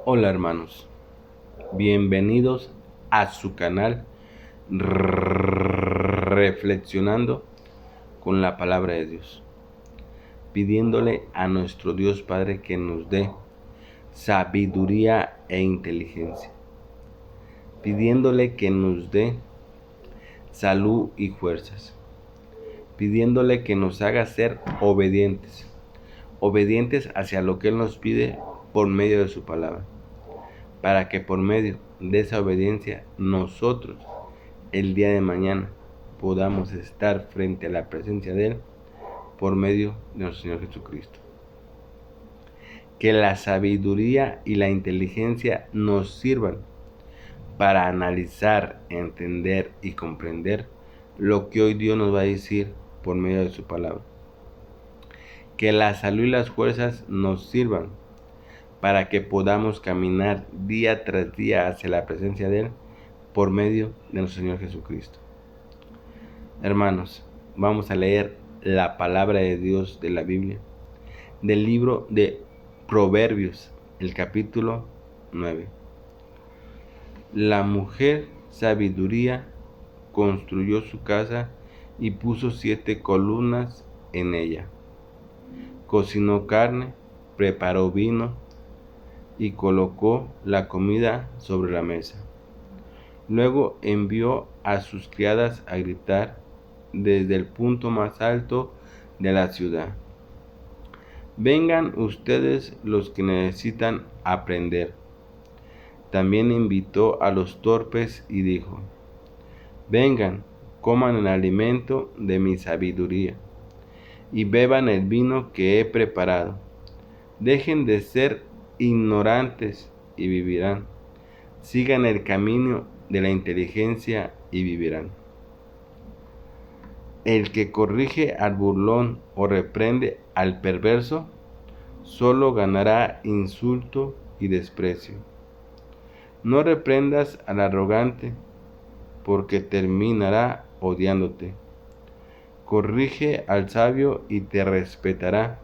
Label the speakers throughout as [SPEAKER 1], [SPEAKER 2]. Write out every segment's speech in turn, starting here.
[SPEAKER 1] Hola hermanos, bienvenidos a su canal Reflexionando con la Palabra de Dios, pidiéndole a nuestro Dios Padre que nos dé sabiduría e inteligencia, pidiéndole que nos dé salud y fuerzas, pidiéndole que nos haga ser obedientes hacia lo que Él nos pide por medio de su palabra, para que por medio de esa obediencia nosotros el día de mañana podamos estar frente a la presencia de Él por medio de nuestro Señor Jesucristo. Que la sabiduría y la inteligencia nos sirvan para analizar, entender y comprender lo que hoy Dios nos va a decir por medio de su palabra. Que la salud y las fuerzas nos sirvan para que podamos caminar día tras día hacia la presencia de Él por medio de nuestro Señor Jesucristo. Hermanos, vamos a leer la palabra de Dios de la Biblia, del libro de Proverbios, el capítulo 9. La mujer sabiduría construyó su casa y puso 7 columnas en ella. Cocinó carne, preparó vino y colocó la comida sobre la mesa. Luego envió a sus criadas a gritar desde el punto más alto de la ciudad: vengan ustedes los que necesitan aprender. También invitó a los torpes y dijo: vengan, coman el alimento de mi sabiduría y beban el vino que he preparado. Dejen de ser ignorantes y vivirán. Sigan el camino de la inteligencia y vivirán. El que corrige al burlón o reprende al perverso, solo ganará insulto y desprecio. No reprendas al arrogante, porque terminará odiándote. Corrige al sabio y te respetará.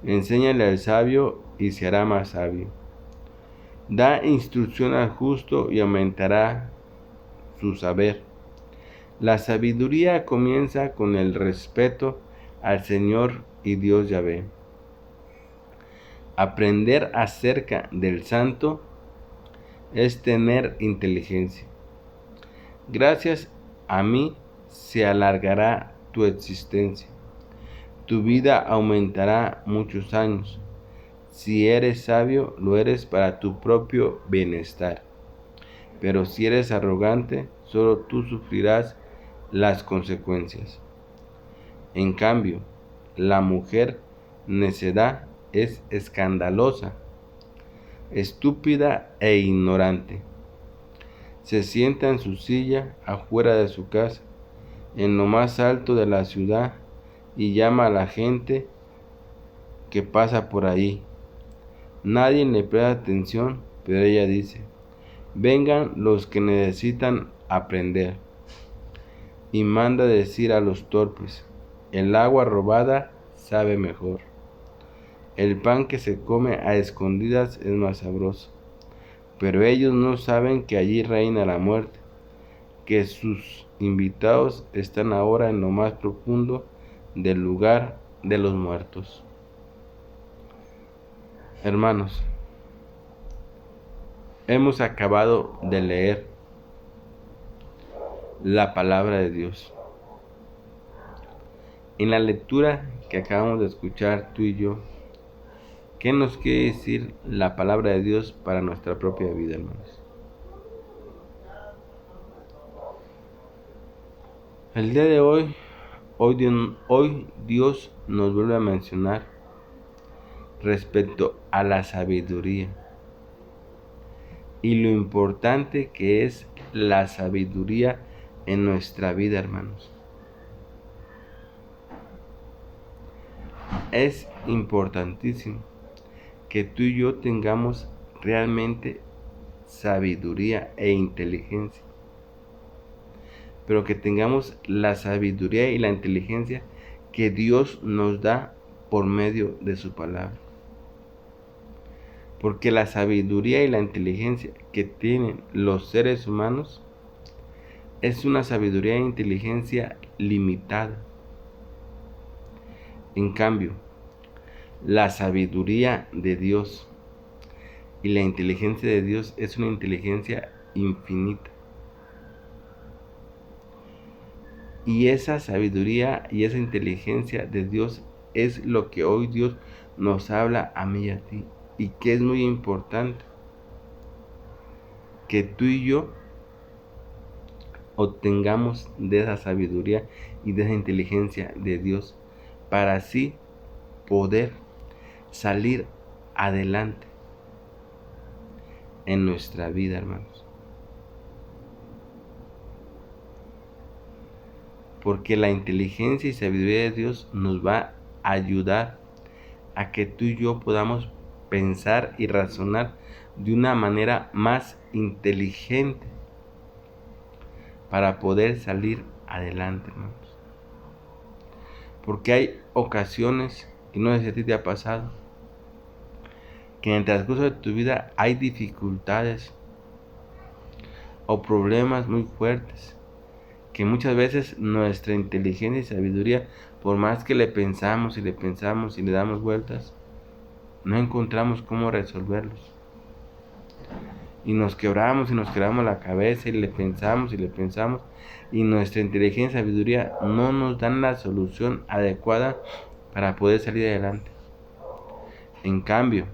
[SPEAKER 1] Enséñale al sabio y se hará más sabio. Da instrucción al justo y aumentará su saber. La sabiduría comienza con el respeto al Señor y Dios Yahvé. Aprender acerca del Santo es tener inteligencia. Gracias a mí se alargará tu existencia. Tu vida aumentará muchos años. Si eres sabio, lo eres para tu propio bienestar. Pero si eres arrogante, solo tú sufrirás las consecuencias. En cambio, la mujer necedad es escandalosa, estúpida e ignorante. Se sienta en su silla afuera de su casa, en lo más alto de la ciudad, y llama a la gente que pasa por ahí. Nadie le presta atención, pero ella dice: vengan los que necesitan aprender. Y manda decir a los torpes: el agua robada sabe mejor. El pan que se come a escondidas es más sabroso. Pero ellos no saben que allí reina la muerte, que sus invitados están ahora en lo más profundo del lugar de los muertos. Hermanos, hemos acabado de leer la palabra de Dios. En la lectura que acabamos de escuchar tú y yo, ¿qué nos quiere decir la palabra de Dios para nuestra propia vida, hermanos? El día de hoy Dios nos vuelve a mencionar respecto a la sabiduría y lo importante que es la sabiduría en nuestra vida, hermanos. Es importantísimo que tú y yo tengamos realmente sabiduría e inteligencia, pero que tengamos la sabiduría y la inteligencia que Dios nos da por medio de su palabra. Porque la sabiduría y la inteligencia que tienen los seres humanos es una sabiduría e inteligencia limitada. En cambio, la sabiduría de Dios y la inteligencia de Dios es una inteligencia infinita. Y esa sabiduría y esa inteligencia de Dios es lo que hoy Dios nos habla a mí y a ti. Y que es muy importante que tú y yo obtengamos de esa sabiduría y de esa inteligencia de Dios para así poder salir adelante en nuestra vida, hermanos. Porque la inteligencia y sabiduría de Dios nos va a ayudar a que tú y yo podamos pensar y razonar de una manera más inteligente para poder salir adelante, hermanos. Porque hay ocasiones, y no sé si a ti te ha pasado, que en el transcurso de tu vida hay dificultades o problemas muy fuertes, que muchas veces nuestra inteligencia y sabiduría, por más que le pensamos y le pensamos y le damos vueltas, no encontramos cómo resolverlos. Y nos quebramos la cabeza y le pensamos y nuestra inteligencia y sabiduría no nos dan la solución adecuada para poder salir adelante. En cambio,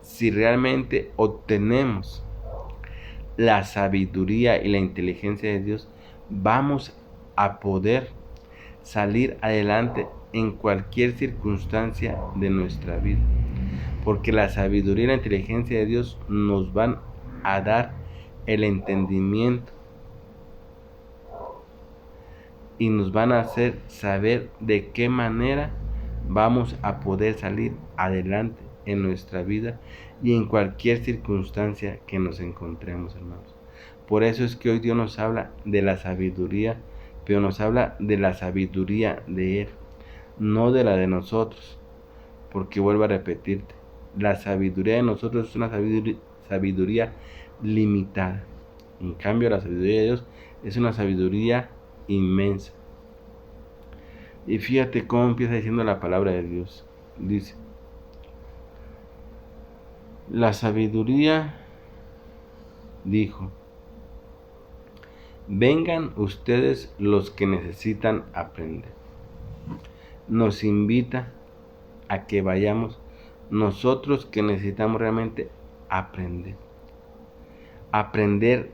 [SPEAKER 1] si realmente obtenemos la sabiduría y la inteligencia de Dios, vamos a poder salir adelante en cualquier circunstancia de nuestra vida. Porque la sabiduría y la inteligencia de Dios nos van a dar el entendimiento y nos van a hacer saber de qué manera vamos a poder salir adelante en nuestra vida y en cualquier circunstancia que nos encontremos, hermanos. Por eso es que hoy Dios nos habla de la sabiduría, pero nos habla de la sabiduría de Él, no de la de nosotros. Porque vuelvo a repetirte, la sabiduría de nosotros es una sabiduría limitada. En cambio, la sabiduría de Dios es una sabiduría inmensa. Y fíjate cómo empieza diciendo la palabra de Dios. Dice, la sabiduría dijo, vengan ustedes los que necesitan aprender. Nos invita a que vayamos nosotros que necesitamos realmente aprender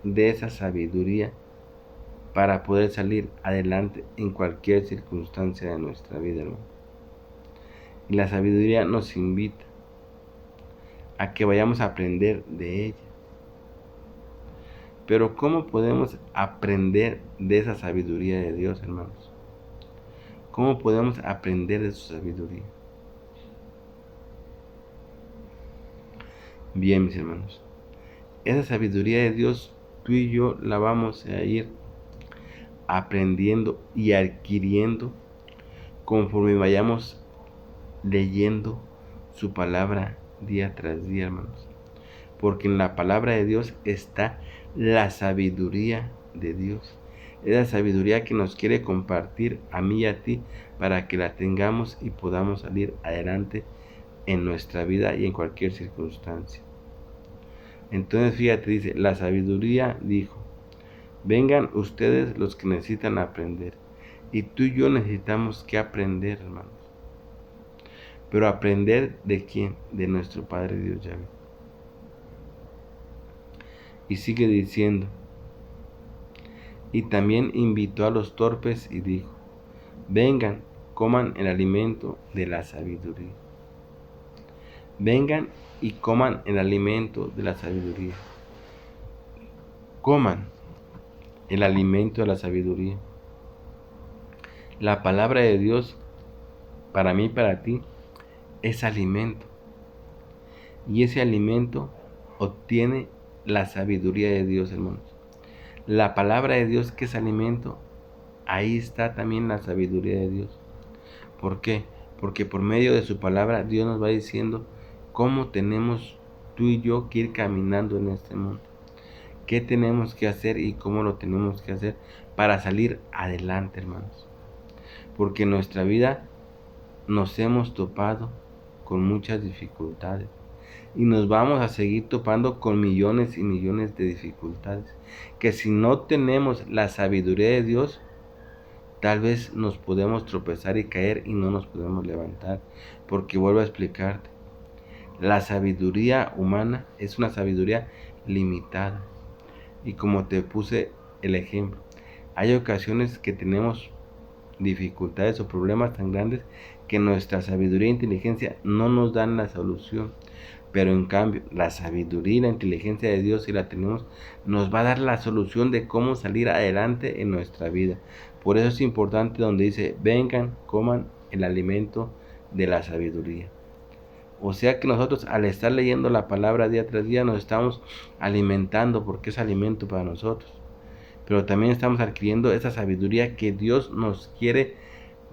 [SPEAKER 1] de esa sabiduría para poder salir adelante en cualquier circunstancia de nuestra vida, hermano. Y la sabiduría nos invita a que vayamos a aprender de ella. Pero ¿cómo podemos aprender de esa sabiduría de Dios, hermanos? ¿Cómo podemos aprender de su sabiduría? Bien, mis hermanos, esa sabiduría de Dios, tú y yo la vamos a ir aprendiendo y adquiriendo conforme vayamos leyendo su palabra día tras día, hermanos. Porque en la palabra de Dios está la sabiduría de Dios. Esa sabiduría que nos quiere compartir a mí y a ti para que la tengamos y podamos salir adelante en nuestra vida y en cualquier circunstancia. Entonces fíjate, dice, la sabiduría dijo, vengan ustedes los que necesitan aprender. Y tú y yo necesitamos que aprender, hermanos. Pero aprender ¿de quién? De nuestro Padre Dios Yahvé. Y sigue diciendo, y también invitó a los torpes y dijo, vengan, coman el alimento de la sabiduría. Vengan y coman el alimento de la sabiduría. Coman el alimento de la sabiduría. La palabra de Dios, para mí y para ti, es alimento. Y ese alimento obtiene la sabiduría de Dios, hermanos. La palabra de Dios que es alimento, ahí está también la sabiduría de Dios. ¿Por qué? Porque por medio de su palabra Dios nos va diciendo cómo tenemos tú y yo que ir caminando en este mundo. ¿Qué tenemos que hacer y cómo lo tenemos que hacer para salir adelante, hermanos? Porque en nuestra vida nos hemos topado con muchas dificultades y nos vamos a seguir topando con millones y millones de dificultades que si no tenemos la sabiduría de Dios, tal vez nos podemos tropezar y caer y no nos podemos levantar. Porque vuelvo a explicarte, la sabiduría humana es una sabiduría limitada. Y como te puse el ejemplo, hay ocasiones que tenemos dificultades o problemas tan grandes que nuestra sabiduría e inteligencia no nos dan la solución. Pero en cambio, la sabiduría y la inteligencia de Dios, si la tenemos, nos va a dar la solución de cómo salir adelante en nuestra vida. Por eso es importante donde dice, vengan, coman el alimento de la sabiduría. O sea que nosotros al estar leyendo la palabra día tras día nos estamos alimentando porque es alimento para nosotros. Pero también estamos adquiriendo esa sabiduría que Dios nos quiere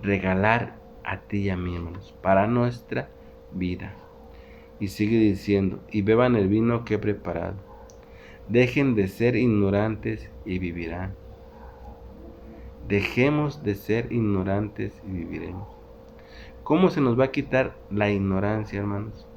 [SPEAKER 1] regalar a ti y a mí, hermanos, para nuestra vida. Y sigue diciendo, y beban el vino que he preparado. Dejen de ser ignorantes y vivirán. Dejemos de ser ignorantes y viviremos. ¿Cómo se nos va a quitar la ignorancia, hermanos?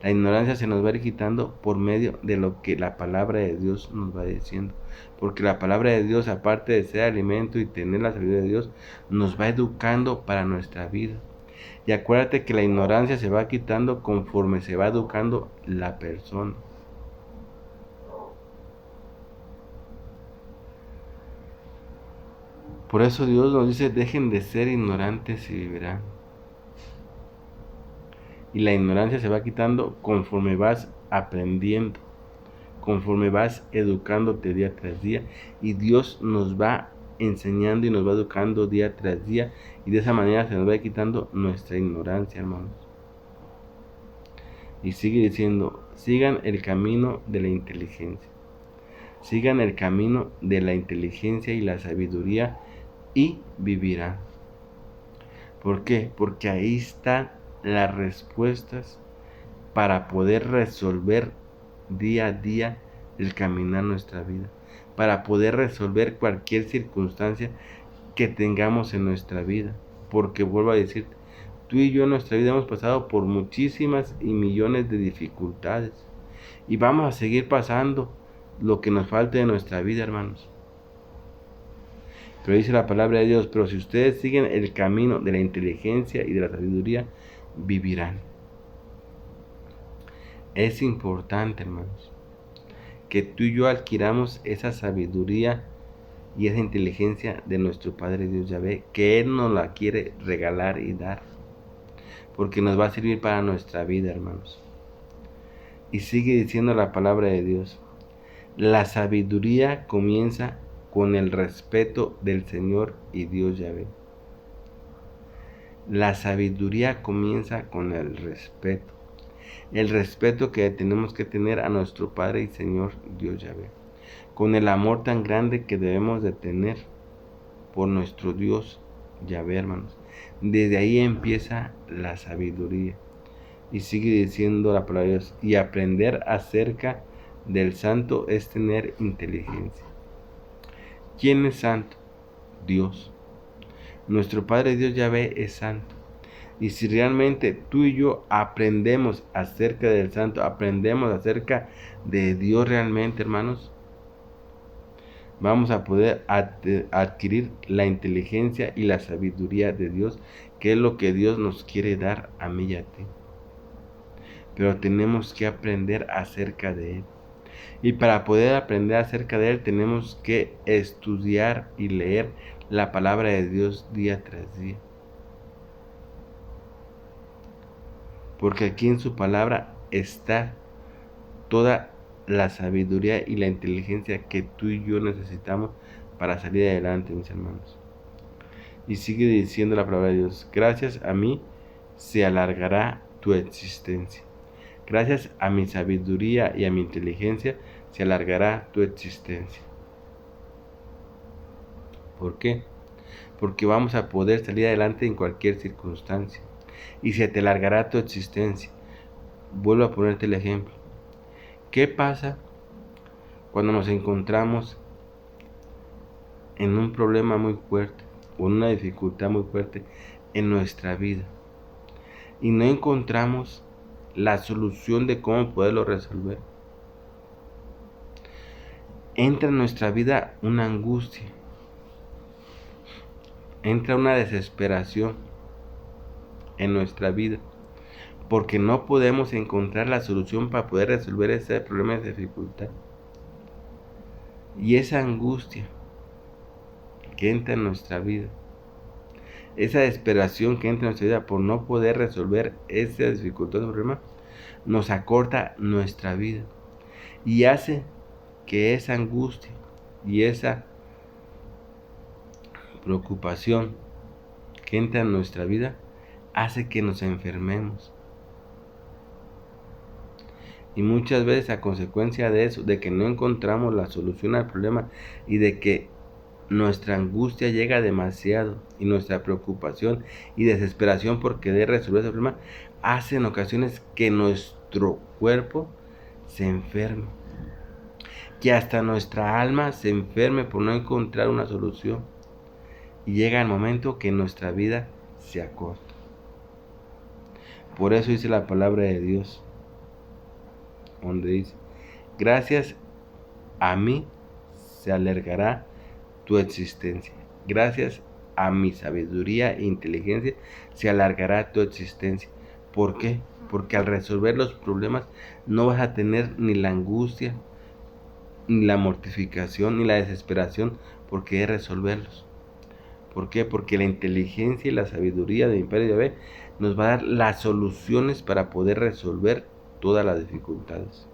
[SPEAKER 1] La ignorancia se nos va a ir quitando por medio de lo que la palabra de Dios nos va diciendo. Porque la palabra de Dios, aparte de ser alimento y tener la sabiduría de Dios, nos va educando para nuestra vida. Y acuérdate que la ignorancia se va quitando conforme se va educando la persona. Por eso Dios nos dice, dejen de ser ignorantes y vivirán. Y la ignorancia se va quitando conforme vas aprendiendo, conforme vas educándote día tras día. Y Dios nos va enseñando y nos va educando día tras día. Y de esa manera se nos va quitando nuestra ignorancia, hermanos. Y sigue diciendo, sigan el camino de la inteligencia. Sigan el camino de la inteligencia y la sabiduría y vivirán. ¿Por qué? Porque ahí están las respuestas para poder resolver día a día el caminar nuestra vida, para poder resolver cualquier circunstancia que tengamos en nuestra vida. Porque vuelvo a decir, tú y yo en nuestra vida hemos pasado por muchísimas y millones de dificultades y vamos a seguir pasando lo que nos falte de nuestra vida, hermanos. Pero dice la palabra de Dios, pero si ustedes siguen el camino de la inteligencia y de la sabiduría, vivirán. Es importante, hermanos, que tú y yo adquiramos esa sabiduría y esa inteligencia de nuestro Padre Dios Yahvé, que Él nos la quiere regalar y dar, porque nos va a servir para nuestra vida, hermanos. Y sigue diciendo la palabra de Dios, la sabiduría comienza con el respeto del Señor y Dios Yahvé. La sabiduría comienza con el respeto que tenemos que tener a nuestro Padre y Señor Dios Yahvé, con el amor tan grande que debemos de tener por nuestro Dios Yahvé, hermanos. Desde ahí empieza la sabiduría. Y sigue diciendo la palabra de Dios, y aprender acerca del santo es tener inteligencia. ¿Quién es santo? Dios. Nuestro Padre Dios Yahvé es santo. Y si realmente tú y yo aprendemos acerca del santo, aprendemos acerca de Dios realmente, hermanos, vamos a poder adquirir la inteligencia y la sabiduría de Dios, que es lo que Dios nos quiere dar a mí y a ti. Pero tenemos que aprender acerca de Él. Y para poder aprender acerca de Él tenemos que estudiar y leer la palabra de Dios día tras día. Porque aquí en su palabra está toda la sabiduría y la inteligencia que tú y yo necesitamos para salir adelante, mis hermanos. Y sigue diciendo la palabra de Dios, gracias a mí se alargará tu existencia. Gracias a mi sabiduría y a mi inteligencia se alargará tu existencia. ¿Por qué? Porque vamos a poder salir adelante en cualquier circunstancia. Y se te alargará tu existencia. Vuelvo a ponerte el ejemplo. ¿Qué pasa cuando nos encontramos en un problema muy fuerte o en una dificultad muy fuerte en nuestra vida y no encontramos la solución de cómo poderlo resolver? Entra en nuestra vida una angustia, entra una desesperación en nuestra vida, porque no podemos encontrar la solución para poder resolver ese problema de dificultad. Y esa angustia que entra en nuestra vida, esa desesperación que entra en nuestra vida por no poder resolver esa dificultad, ese problema, nos acorta nuestra vida y hace que esa angustia y esa preocupación que entra en nuestra vida hace que nos enfermemos. Y muchas veces a consecuencia de eso, de que no encontramos la solución al problema y de que nuestra angustia llega demasiado y nuestra preocupación y desesperación por querer resolver ese problema, hace en ocasiones que nuestro cuerpo se enferme, que hasta nuestra alma se enferme por no encontrar una solución, y llega el momento que nuestra vida se acorta. Por eso dice la palabra de Dios, donde dice: gracias a mí se alargará tu existencia. Gracias a mi sabiduría e inteligencia se alargará tu existencia. ¿Por qué? Porque al resolver los problemas no vas a tener ni la angustia, ni la mortificación, ni la desesperación por querer resolverlos. ¿Por qué? Porque la inteligencia y la sabiduría de mi Padre Yahvé nos va a dar las soluciones para poder resolver todas las dificultades.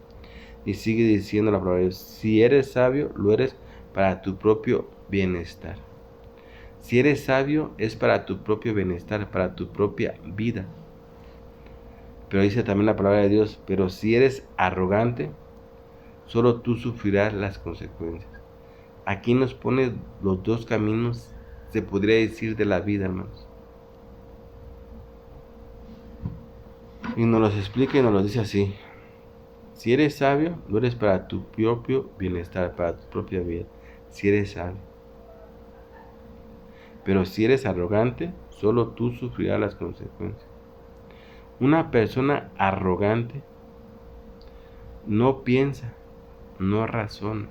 [SPEAKER 1] Y sigue diciendo la palabra de Dios: si eres sabio, lo eres para tu propio bienestar. Si eres sabio, es para tu propio bienestar, para tu propia vida. Pero dice también la palabra de Dios: pero si eres arrogante, solo tú sufrirás las consecuencias. Aquí nos pone los dos caminos, se podría decir, de la vida, hermanos. Y nos los explica y nos los dice así: si eres sabio, lo eres para tu propio bienestar, para tu propia vida. Si eres sabio. Pero si eres arrogante, solo tú sufrirás las consecuencias. Una persona arrogante no piensa, no razona.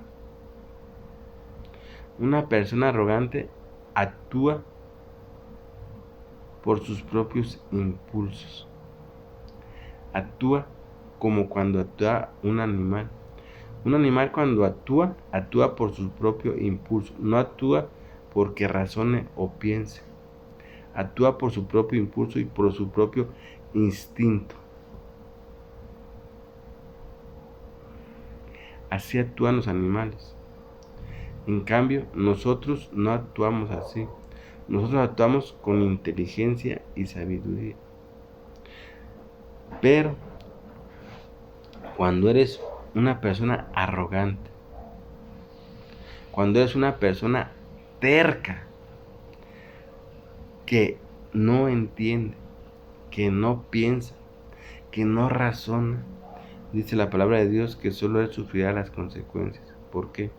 [SPEAKER 1] Una persona arrogante actúa por sus propios impulsos. Actúa como cuando actúa un animal. Un animal cuando actúa por su propio impulso. No actúa porque razone o piense. Actúa por su propio impulso y por su propio instinto. Así actúan los animales. En cambio, nosotros no actuamos así. Nosotros actuamos con inteligencia y sabiduría. Pero cuando eres una persona arrogante, cuando eres una persona terca, que no entiende, que no piensa, que no razona, dice la palabra de Dios que solo él sufrirá las consecuencias. ¿Por qué?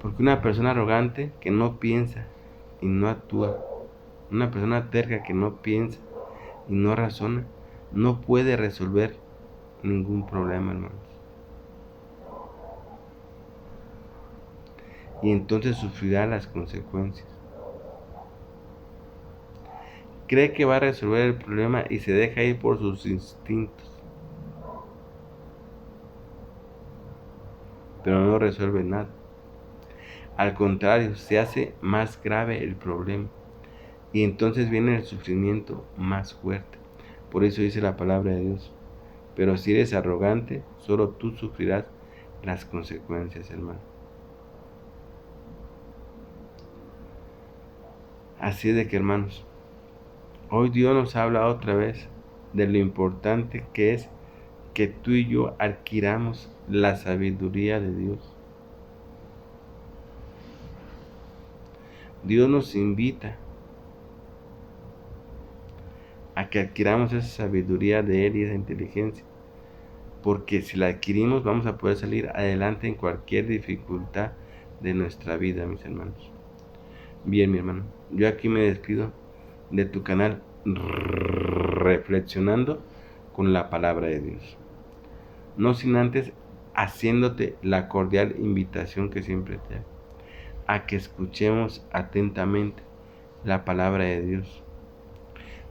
[SPEAKER 1] Porque una persona arrogante que no piensa y no actúa, una persona terca que no piensa y no razona, no puede resolver ningún problema, hermanos. Y entonces sufrirá las consecuencias. Cree que va a resolver el problema y se deja ir por sus instintos, pero no resuelve nada. Al contrario, se hace más grave el problema y entonces viene el sufrimiento más fuerte. Por eso dice la palabra de Dios: pero si eres arrogante, solo tú sufrirás las consecuencias, hermano. Así es de que, hermanos, hoy Dios nos habla otra vez de lo importante que es que tú y yo adquiramos la sabiduría de Dios. Dios nos invita a que adquiramos esa sabiduría de Él y esa inteligencia porque si la adquirimos vamos a poder salir adelante en cualquier dificultad de nuestra vida, mis hermanos. Bien, mi hermano, yo aquí me despido de tu canal Reflexionando con la Palabra de Dios. No sin antes haciéndote la cordial invitación que siempre te hago, a que escuchemos atentamente la palabra de Dios,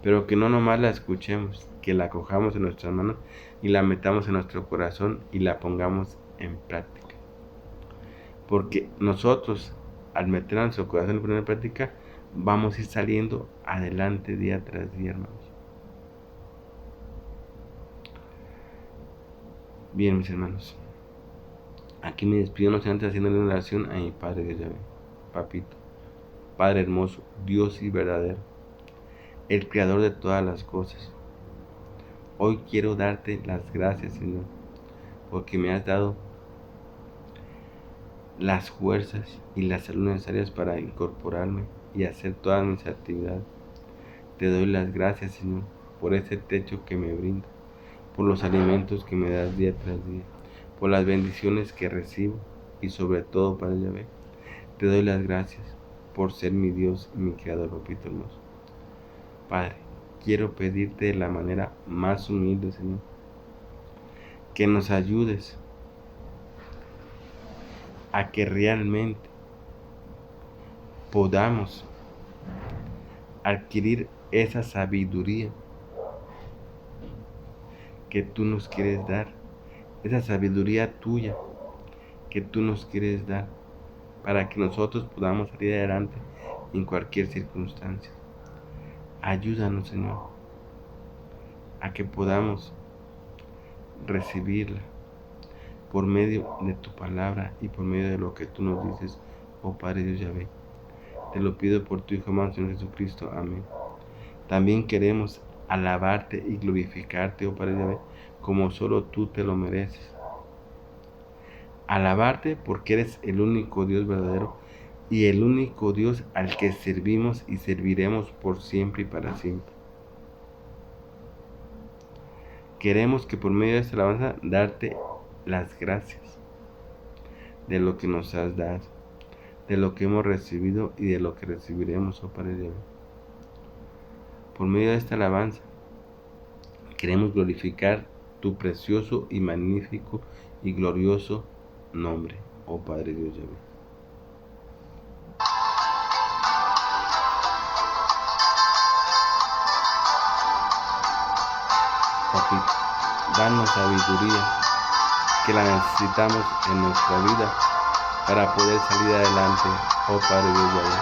[SPEAKER 1] pero que no nomás la escuchemos, que la cojamos en nuestras manos y la metamos en nuestro corazón y la pongamos en práctica. Porque nosotros, al meter en nuestro corazón y poner en práctica, vamos a ir saliendo adelante día tras día, hermanos. Bien, mis hermanos, aquí me despido, no sé, antes haciendo una oración a mi Padre Dios Yahvé. Papito, Padre hermoso, Dios y verdadero, el creador de todas las cosas, hoy quiero darte las gracias, Señor, porque me has dado las fuerzas y la salud necesarias para incorporarme y hacer todas mis actividades. Te doy las gracias, Señor, por ese techo que me brinda, por los alimentos que me das día tras día, por las bendiciones que recibo y sobre todo, Padre Yahvé, te doy las gracias por ser mi Dios y mi Creador, papito hermoso. Padre, quiero pedirte de la manera más humilde, Señor, que nos ayudes a que realmente podamos adquirir esa sabiduría que tú nos quieres dar, esa sabiduría tuya que tú nos quieres dar, para que nosotros podamos salir adelante en cualquier circunstancia. Ayúdanos, Señor, a que podamos recibirla por medio de tu palabra y por medio de lo que tú nos dices, oh Padre Dios Yahvé. Te lo pido por tu Hijo amado, Señor Jesucristo. Amén. También queremos alabarte y glorificarte, oh Padre Yahvé, como solo tú te lo mereces. Alabarte porque eres el único Dios verdadero y el único Dios al que servimos y serviremos por siempre y para siempre. Queremos que por medio de esta alabanza darte las gracias de lo que nos has dado, de lo que hemos recibido y de lo que recibiremos, oh Padre Dios. Por medio de esta alabanza queremos glorificar tu precioso y magnífico y glorioso nombre, oh Padre Dios Yahvé. Papito, danos sabiduría, que la necesitamos en nuestra vida para poder salir adelante, oh Padre Dios Yahvé.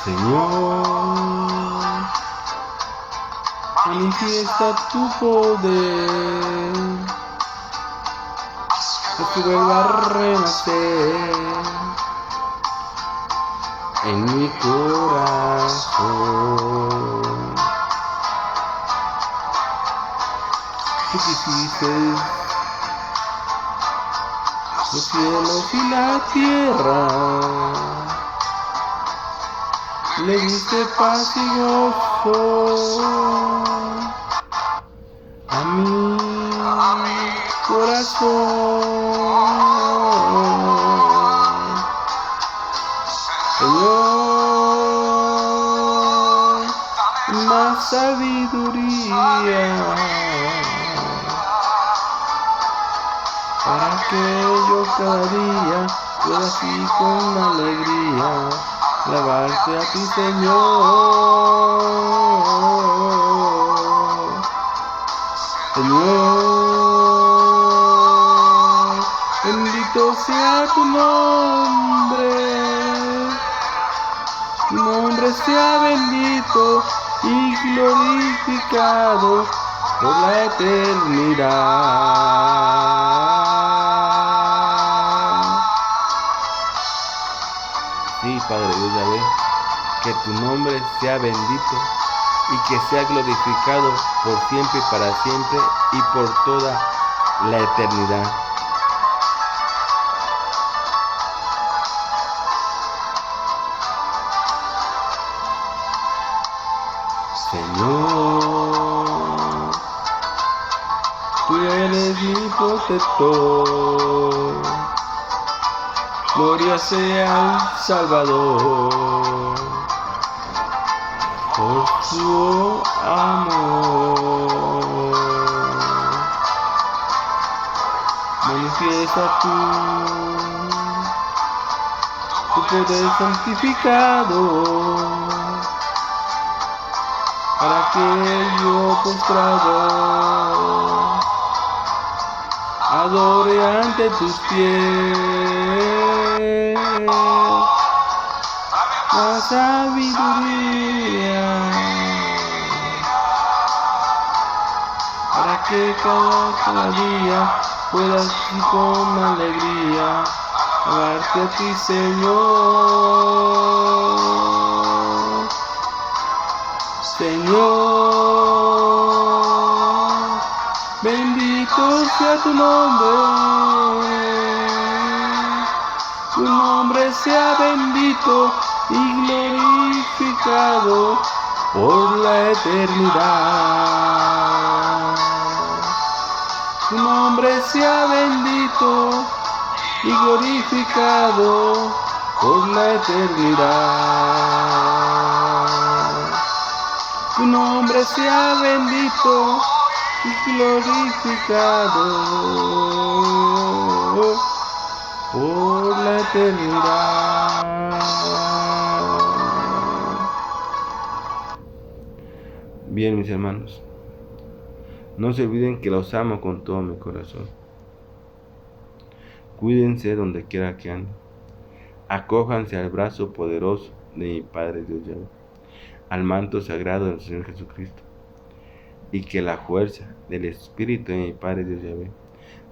[SPEAKER 1] Señor, manifiesta tu poder, que vuelva a renacer en mi corazón. Tú quisiste los cielos y la tierra, le diste paz y gozo a mi corazón. Señor, más sabiduría para que yo cada día pueda así con alegría alabarte a ti, Señor. Señor, bendito sea tu nombre sea bendito y glorificado por la eternidad. Sí, Padre Dios Yahvé, que tu nombre sea bendito y y que sea glorificado por siempre y para siempre y por toda la eternidad. Señor, tú eres mi protector, gloria sea al Salvador, por su amor. Manifiesta tu poder santificado, para que yo postrado adore ante tus pies la sabiduría, para que cada día puedas y con alegría amarte a ti, Señor. Señor, bendito sea tu nombre sea bendito y glorificado por la eternidad. Tu nombre sea bendito y glorificado por la eternidad. Tu nombre sea bendito y glorificado por la eternidad. Bien, mis hermanos, no se olviden que los amo con todo mi corazón. Cuídense donde quiera que anden. Acójanse al brazo poderoso de mi Padre Dios Yahvé, al manto sagrado del Señor Jesucristo, y que la fuerza del Espíritu de mi Padre Dios Yahvé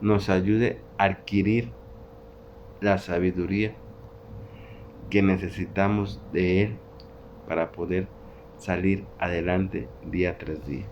[SPEAKER 1] nos ayude a adquirir la sabiduría que necesitamos de Él para poder salir adelante día tras día.